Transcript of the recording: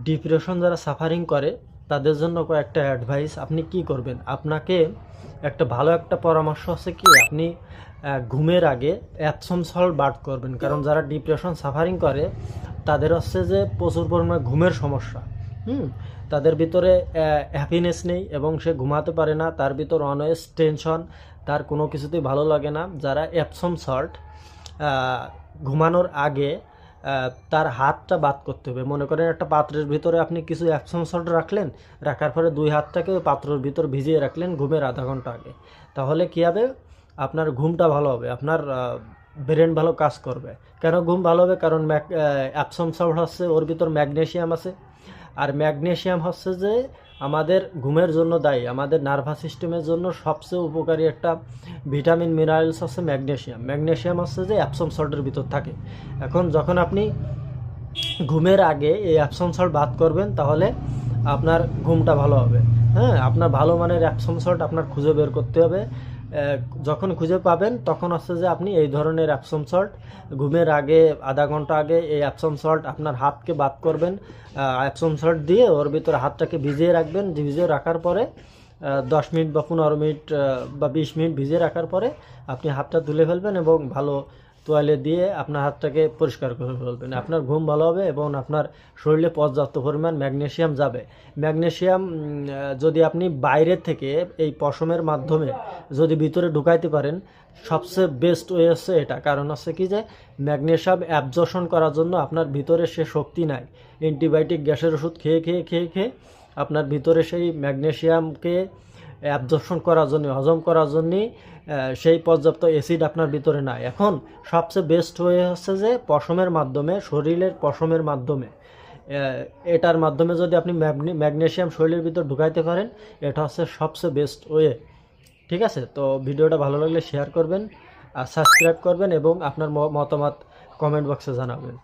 Depression যারা suffering করে তাদের জন্য কয়েকটা অ্যাডভাইস। আপনি কি করবেন, আপনাকে একটা ভালো একটা পরামর্শ হচ্ছে কি, আপনি ঘুমের আগে অ্যাপসম সল্ট বাদ করবেন। কারণ যারা ডিপ্রেশন সাফারিং করে তাদের হচ্ছে যে প্রচুর পরিমাণে ঘুমের সমস্যা। তাদের ভিতরে হ্যাপিনেস নেই এবং সে ঘুমাতে পারে না, তার ভিতর অলওয়েজ টেনশন, তার কোনো কিছুতেই ভালো লাগে না। যারা অ্যাপসম সল্ট ঘুমানোর আগে তার হাতটা বাদ করতে হবে। মনে করেন একটা পাত্রের ভিতরে আপনি কিছু অ্যাপসম সল্ট রাখলেন, রাখার পরে দুই হাতটাকে ওই পাত্রের ভিতর ভিজিয়ে রাখলেন ঘুমের আধা ঘন্টা আগে। তাহলে কী হবে, আপনার ঘুমটা ভালো হবে, আপনার ব্রেন ভালো কাজ করবে। কেন ঘুম ভালো হবে? কারণ অ্যাপসম সল্ট হচ্ছে ওর ভিতর ম্যাগনেশিয়াম আছে, আর ম্যাগনেশিয়াম হচ্ছে যে আমাদের ঘুমের জন্য দায়ী, আমাদের নার্ভাস সিস্টেমের জন্য সবচেয়ে উপকারী একটা ভিটামিন মিনারেলস হচ্ছে ম্যাগনেশিয়াম। ম্যাগনেশিয়াম হচ্ছে যে অ্যাপসম সল্টের ভিতর থাকে। এখন যখন আপনি ঘুমের আগে এই অ্যাপসম সল্ট বাদ করবেন তাহলে আপনার ঘুমটা ভালো হবে। হ্যাঁ, আপনার ভালো মানের অ্যাপসম সল্ট আপনার খুঁজে বের করতে হবে। যখন খুঁজে পাবেন তখন হচ্ছে যে আপনি এই ধরনের অ্যাপসম সল্ট ঘুমের আগে আধা ঘন্টা আগে এই অ্যাপসম সল্ট আপনার হাতকে বাদ করবেন, অ্যাপসম সল্ট দিয়ে ওর ভিতরে হাতটাকে ভিজিয়ে রাখবেন। ভিজিয়ে রাখার পরে 10 মিনিট বা 15 মিনিট বা 20 মিনিট ভিজিয়ে রাখার পরে আপনি হাতটা তুলে ফেলবেন এবং ভালো তোয়ালে দিয়ে আপনার হাতটাকে পরিষ্কার করে ফেলবেন। আপনার ঘুম ভালো হবে এবং আপনার শরীরে পর্যাপ্ত পরিমাণ ম্যাগনেশিয়াম যাবে। ম্যাগনেশিয়াম যদি আপনি বাইরে থেকে এই পশমের মাধ্যমে যদি ভিতরে ঢুকাইতে পারেন, সবচেয়ে বেস্ট ওয়ে হচ্ছে এটা। কারণ হচ্ছে কি যে ম্যাগনেশিয়াম অ্যাবজর্পশন করার জন্য আপনার ভিতরে সে শক্তি নাই। অ্যান্টিবায়োটিক গ্যাসের ওষুধ খেয়ে খেয়ে খেয়ে খেয়ে আপনার ভিতরে সেই ম্যাগনেশিয়ামকে অ্যাবজর্পশন করার জন্য, হজম করার জন্যই সেই পর্যাপ্ত অ্যাসিড আপনার ভিতরে নাই। এখন সবচেয়ে বেস্ট হয়ে হচ্ছে যে পশমের মাধ্যমে, শরীরের পশমের মাধ্যমে, এটার মাধ্যমে যদি আপনি ম্যাগনেশিয়াম শরীরের ভিতর ঢুকাইতে পারেন, এটা হচ্ছে সবচেয়ে বেস্ট ওয়ে। ঠিক আছে, তো ভিডিওটা ভালো লাগলে শেয়ার করবেন আর সাবস্ক্রাইব করবেন এবং আপনার মতামত কমেন্ট বক্সে জানাবেন।